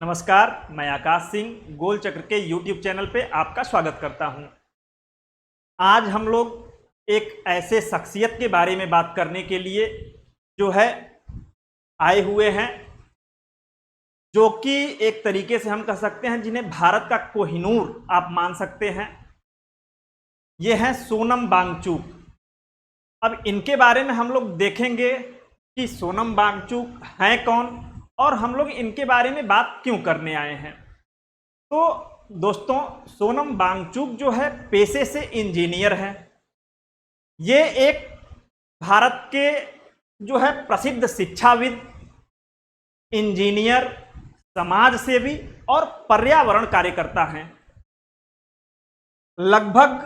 नमस्कार, मैं आकाश सिंह गोल चक्र के YouTube चैनल पे आपका स्वागत करता हूं। आज हम लोग एक ऐसे शख्सियत के बारे में बात करने के लिए जो है आए हुए हैं, जो कि एक तरीके से हम कह सकते हैं जिन्हें भारत का कोहिनूर आप मान सकते हैं। ये हैं सोनम वांगचुक। अब इनके बारे में हम लोग देखेंगे कि सोनम वांगचुक हैं कौन और हम लोग इनके बारे में बात क्यों करने आए हैं। तो दोस्तों, सोनम वांगचुक जो है पेशे से इंजीनियर है। ये एक भारत के जो है प्रसिद्ध शिक्षाविद, इंजीनियर, समाज सेवी और पर्यावरण कार्यकर्ता हैं। लगभग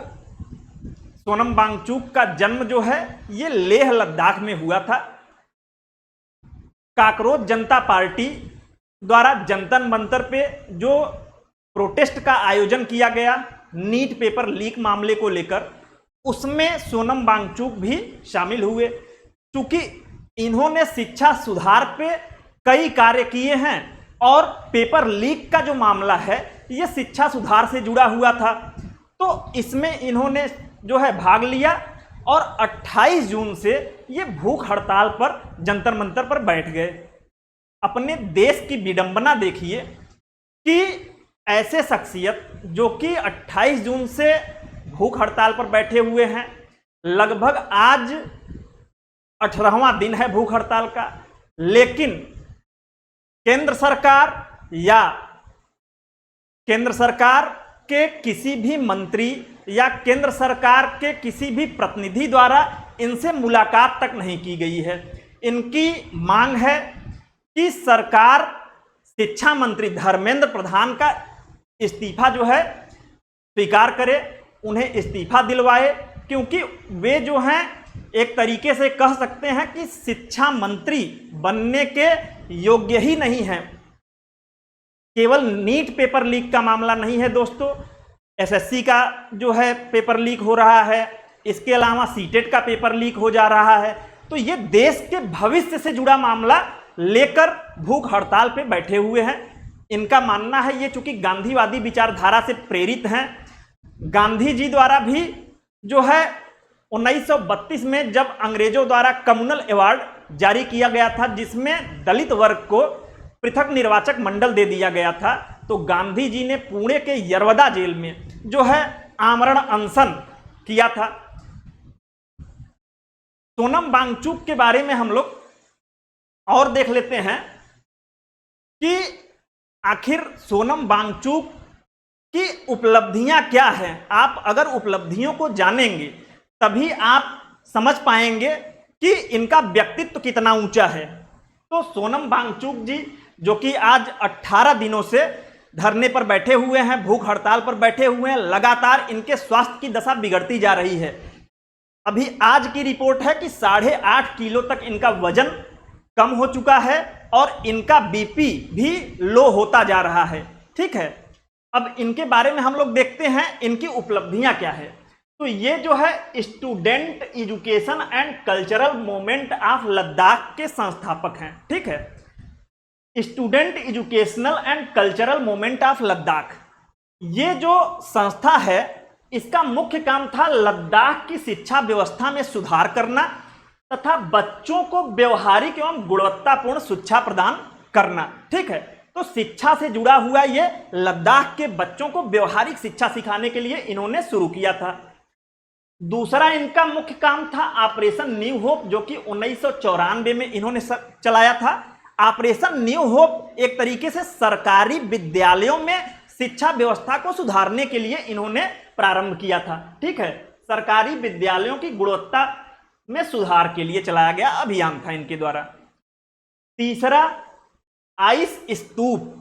सोनम वांगचुक का जन्म जो है ये लेह लद्दाख में हुआ था। काकरोच जनता पार्टी द्वारा जंतर मंतर पे जो प्रोटेस्ट का आयोजन किया गया नीट पेपर लीक मामले को लेकर, उसमें सोनम वांगचुक भी शामिल हुए। क्योंकि इन्होंने शिक्षा सुधार पे कई कार्य किए हैं और पेपर लीक का जो मामला है ये शिक्षा सुधार से जुड़ा हुआ था, तो इसमें इन्होंने जो है भाग लिया और 28 जून से ये भूख हड़ताल पर जंतर मंतर पर बैठ गए। अपने देश की विडंबना देखिए कि ऐसे शख्सियत जो कि 28 जून से भूख हड़ताल पर बैठे हुए हैं, लगभग आज 18वां दिन है भूख हड़ताल का, लेकिन केंद्र सरकार के किसी भी मंत्री या केंद्र सरकार के किसी भी प्रतिनिधि द्वारा इनसे मुलाकात तक नहीं की गई है। इनकी मांग है कि सरकार शिक्षा मंत्री धर्मेंद्र प्रधान का इस्तीफा जो है स्वीकार करे, उन्हें इस्तीफा दिलवाए, क्योंकि वे जो हैं एक तरीके से कह सकते हैं कि शिक्षा मंत्री बनने के योग्य ही नहीं हैं। केवल नीट पेपर लीक का मामला नहीं है दोस्तों, एसएससी का जो है पेपर लीक हो रहा है, इसके अलावा सीटेट का पेपर लीक हो जा रहा है। तो ये देश के भविष्य से जुड़ा मामला लेकर भूख हड़ताल पे बैठे हुए हैं। इनका मानना है ये चूंकि गांधीवादी विचारधारा से प्रेरित हैं। गांधी जी द्वारा भी जो है 1932 में जब अंग्रेजों द्वारा कम्युनल अवार्ड जारी किया गया था, जिसमें दलित वर्ग को पृथक निर्वाचक मंडल दे दिया गया था, तो गांधी जी ने पुणे के यरवदा जेल में जो है आमरण अनशन किया था। सोनम वांगचुक के बारे में हम लोग और देख लेते हैं कि आखिर सोनम वांगचुक की उपलब्धियां क्या हैं। आप अगर उपलब्धियों को जानेंगे तभी आप समझ पाएंगे कि इनका व्यक्तित्व कितना ऊंचा है। तो सोनम वांगचुक जी जो कि आज 18 दिनों से धरने पर बैठे हुए हैं, भूख हड़ताल पर बैठे हुए हैं, लगातार इनके स्वास्थ्य की दशा बिगड़ती जा रही है। अभी आज की रिपोर्ट है कि 8.5 किलो तक इनका वजन कम हो चुका है और इनका बीपी भी लो होता जा रहा है। ठीक है, अब इनके बारे में हम लोग देखते हैं इनकी उपलब्धियां क्या है। तो ये जो है student education and cultural movement of Ladakh के संस्थापक हैं। ठीक है, student educational and cultural movement of Ladakh, ये जो संस्था है इसका मुख्य काम था लद्दाख की शिक्षा व्यवस्था में सुधार करना तथा बच्चों को व्यवहारिक एवं गुणवत्तापूर्ण शिक्षा प्रदान करना। ठीक है, तो शिक्षा से जुड़ा हुआ ये लद्दाख के बच्चों को व्यवहारिक शिक्षा सिखाने के लिए इन्होंने शुरू किया था। दूसरा इनका मुख्य काम था ऑपरेशन न्यू होप, जो कि 1994 में इन्होंने चलाया था। ऑपरेशन न्यू होप एक तरीके से सरकारी विद्यालयों में शिक्षा व्यवस्था को सुधारने के लिए इन्होंने प्रारंभ किया था। ठीक है, सरकारी विद्यालयों की गुणवत्ता में सुधार के लिए चलाया गया अभियान था इनके द्वारा। तीसरा, आइस स्तूप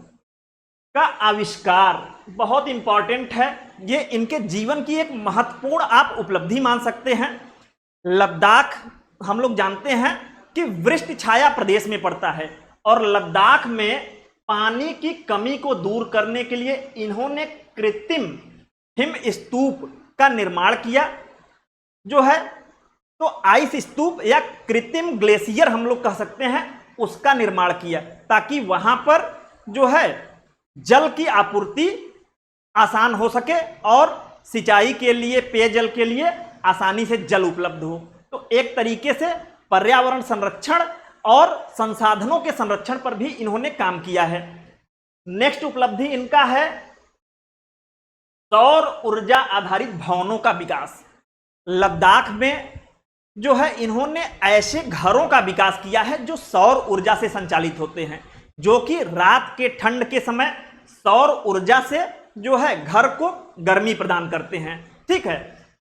का आविष्कार बहुत इंपॉर्टेंट है। ये इनके जीवन की एक महत्वपूर्ण आप उपलब्धि मान सकते हैं। लद्दाख हम लोग जानते हैं कि वृष्टि छाया प्रदेश में पड़ता है और लद्दाख में पानी की कमी को दूर करने के लिए इन्होंने कृत्रिम हिम स्तूप का निर्माण किया जो है, तो आइस स्तूप या कृत्रिम ग्लेशियर हम लोग कह सकते हैं, उसका निर्माण किया ताकि वहां पर जो है जल की आपूर्ति आसान हो सके और सिंचाई के लिए, पेयजल के लिए आसानी से जल उपलब्ध हो। तो एक तरीके से पर्यावरण संरक्षण और संसाधनों के संरक्षण पर भी इन्होंने काम किया है। नेक्स्ट उपलब्धि इनका है सौर ऊर्जा आधारित भवनों का विकास। लद्दाख में जो है इन्होंने ऐसे घरों का विकास किया है जो सौर ऊर्जा से संचालित होते हैं, जो कि रात के ठंड के समय सौर ऊर्जा से जो है घर को गर्मी प्रदान करते हैं। ठीक है,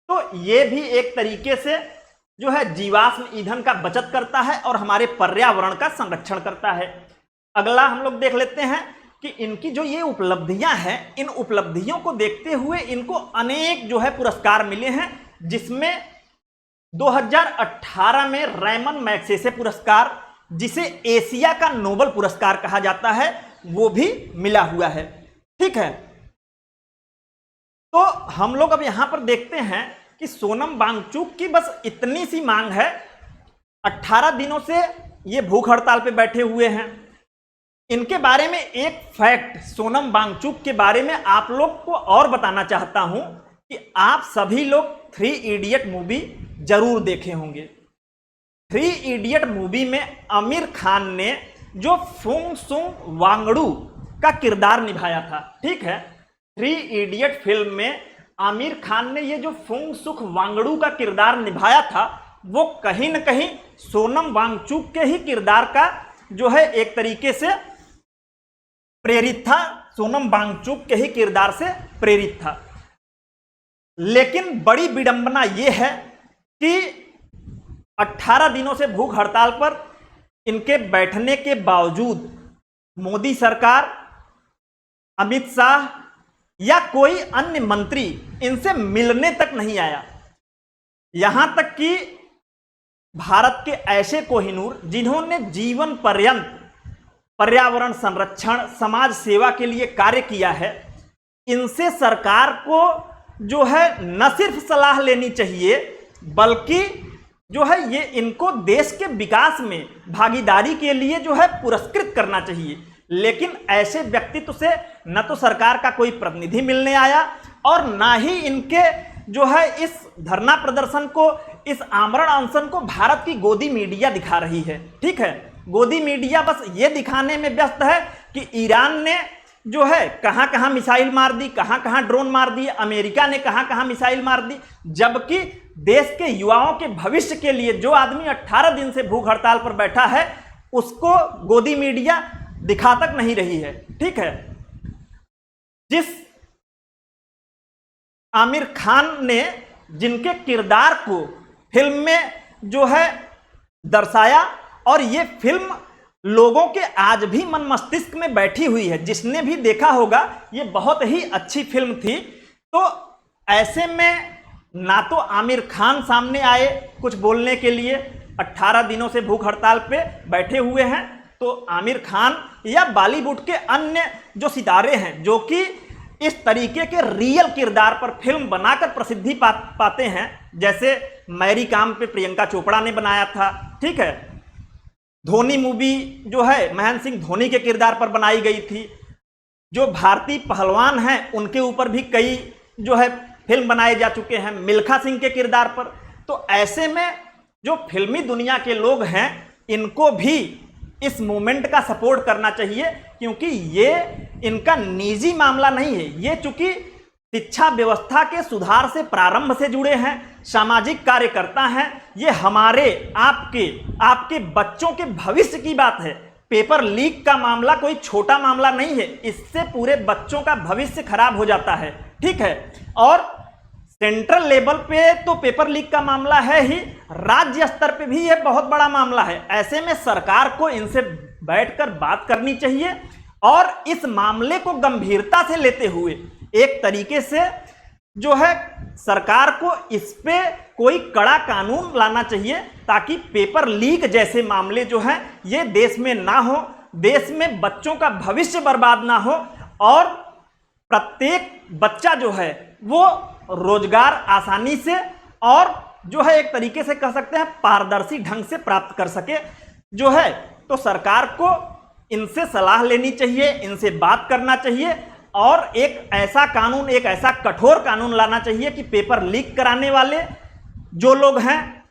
तो ये भी एक तरीके से जो है जीवाश्म ईंधन का बचत करता है और हमारे पर्यावरण का संरक्षण करता है। अगला हम लोग देख लेते हैं कि इनकी जो ये उपलब्धियां हैं, इन उपलब्धियों को देखते हुए इनको अनेक जो है पुरस्कार मिले हैं, जिसमें 2018 में रैमन मैग्सेसे पुरस्कार, जिसे एशिया का नोबेल पुरस्कार कहा जाता है, वो भी मिला हुआ है। ठीक है, तो हम लोग अब यहां पर देखते हैं कि सोनम वांगचुक की बस इतनी सी मांग है। 18 दिनों से ये भूख हड़ताल पे बैठे हुए हैं। इनके बारे में एक फैक्ट सोनम वांगचुक के बारे में आप लोग को और बताना चाहता हूं कि आप सभी लोग 3 इडियट मूवी जरूर देखे होंगे। 3 इडियट मूवी में आमिर खान ने जो फुंग सुंग वांगडू का किरदार निभाया था। ठीक है, 3 इडियट फिल्म में आमिर खान ने ये जो फुंग सुख वांगडू का किरदार निभाया था, वो कहीं न कहीं सोनम वांगचुक के ही किरदार का जो है एक तरीके से प्रेरित था, सोनम वांगचुक के ही किरदार से प्रेरित था। लेकिन बड़ी विडंबना यह है कि 18 दिनों से भूख हड़ताल पर इनके बैठने के बावजूद मोदी सरकार, अमित शाह या कोई अन्य मंत्री इनसे मिलने तक नहीं आया। यहां तक कि भारत के ऐसे कोहिनूर जिन्होंने जीवन पर्यंत पर्यावरण संरक्षण, समाज सेवा के लिए कार्य किया है, इनसे सरकार को जो है न सिर्फ सलाह लेनी चाहिए, बल्कि जो है ये इनको देश के विकास में भागीदारी के लिए जो है पुरस्कृत करना चाहिए। लेकिन ऐसे व्यक्तित्व से न तो सरकार का कोई प्रतिनिधि मिलने आया और ना ही इनके जो है इस धरना प्रदर्शन को, इस आमरण अनशन को भारत की गोदी मीडिया दिखा रही है। ठीक है, गोदी मीडिया बस ये दिखाने में व्यस्त है कि ईरान ने जो है कहां कहां मिसाइल मार दी, कहां कहां ड्रोन मार दिए, अमेरिका ने कहां कहां मिसाइल मार दी, जबकि देश के युवाओं के भविष्य के लिए जो आदमी 18 दिन से भूख हड़ताल पर बैठा है, उसको गोदी मीडिया दिखा तक नहीं रही है। ठीक है, जिस आमिर खान ने जिनके किरदार को फिल्म में जो है दर्शाया, और ये फिल्म लोगों के आज भी मन मस्तिष्क में बैठी हुई है, जिसने भी देखा होगा ये बहुत ही अच्छी फिल्म थी। तो ऐसे में ना तो आमिर खान सामने आए कुछ बोलने के लिए, 18 दिनों से भूख हड़ताल पे बैठे हुए हैं, तो आमिर खान या बॉलीवुड के अन्य जो सितारे हैं जो कि इस तरीके के रियल किरदार पर फिल्म बनाकर प्रसिद्धि पाते हैं, जैसे मैरी कॉम पे प्रियंका चोपड़ा ने बनाया था। ठीक है, धोनी मूवी जो है महेंद्र सिंह धोनी के किरदार पर बनाई गई थी। जो भारतीय पहलवान हैं उनके ऊपर भी कई जो है फिल्म बनाए जा चुके हैं, मिल्खा सिंह के किरदार पर। तो ऐसे में जो फिल्मी दुनिया के लोग हैं, इनको भी इस मूवमेंट का सपोर्ट करना चाहिए, क्योंकि ये इनका निजी मामला नहीं है। ये चूंकि शिक्षा व्यवस्था के सुधार से प्रारंभ से जुड़े हैं, सामाजिक कार्यकर्ता हैं, ये हमारे आपके बच्चों के भविष्य की बात है। पेपर लीक का मामला कोई छोटा मामला नहीं है, इससे पूरे बच्चों का भविष्य खराब हो जाता है। ठीक है, और सेंट्रल लेवल पे तो पेपर लीक का मामला है ही, राज्य स्तर पे भी यह बहुत बड़ा मामला है। ऐसे में सरकार को इनसे बैठकर बात करनी चाहिए और इस मामले को गंभीरता से लेते हुए एक तरीके से जो है सरकार को इस पे कोई कड़ा कानून लाना चाहिए, ताकि पेपर लीक जैसे मामले जो हैं ये देश में ना हो, देश में बच्चों का भविष्य बर्बाद ना हो और प्रत्येक बच्चा जो है वो रोजगार आसानी से और जो है एक तरीके से कह सकते हैं पारदर्शी ढंग से प्राप्त कर सके जो है। तो सरकार को इनसे सलाह लेनी चाहिए, इनसे बात करना चाहिए और एक ऐसा कानून, एक ऐसा कठोर कानून लाना चाहिए कि पेपर लीक कराने वाले जो लोग हैं,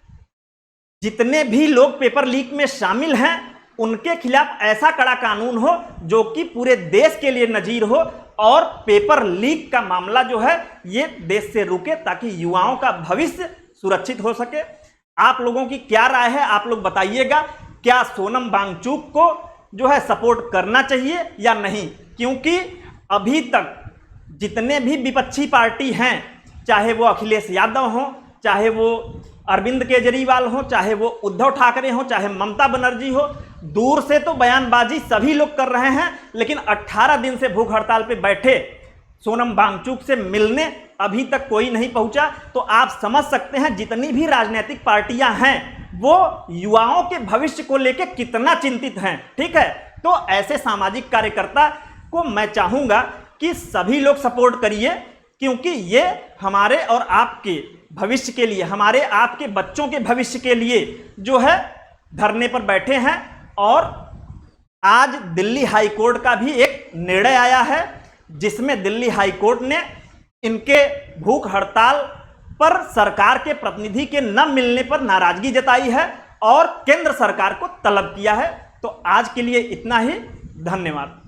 जितने भी लोग पेपर लीक में शामिल हैं, उनके खिलाफ ऐसा कड़ा कानून हो जो कि पूरे देश के लिए नजीर हो और पेपर लीक का मामला जो है ये देश से रुके, ताकि युवाओं का भविष्य सुरक्षित हो सके। आप लोगों की क्या राय है, आप लोग बताइएगा। क्या सोनम वांगचुक को जो है सपोर्ट करना चाहिए या नहीं? क्योंकि अभी तक जितने भी विपक्षी पार्टी हैं, चाहे वो अखिलेश यादव हो, चाहे वो अरविंद केजरीवाल हो, चाहे वो उद्धव ठाकरे हो, चाहे ममता बनर्जी हो, दूर से तो बयानबाजी सभी लोग कर रहे हैं, लेकिन 18 दिन से भूख हड़ताल पे बैठे सोनम वांगचुक से मिलने अभी तक कोई नहीं पहुंचा। तो आप समझ सकते हैं जितनी भी राजनीतिक पार्टियां हैं वो युवाओं के भविष्य को लेकर कितना चिंतित हैं। ठीक है, तो ऐसे सामाजिक कार्यकर्ता को मैं चाहूंगा कि सभी लोग सपोर्ट करिए, क्योंकि ये हमारे और आपके भविष्य के लिए, हमारे आपके बच्चों के भविष्य के लिए जो है धरने पर बैठे हैं। और आज दिल्ली हाई कोर्ट का भी एक निर्णय आया है, जिसमें दिल्ली हाई कोर्ट ने इनके भूख हड़ताल पर सरकार के प्रतिनिधि के न मिलने पर नाराजगी जताई है और केंद्र सरकार को तलब किया है। तो आज के लिए इतना ही, धन्यवाद।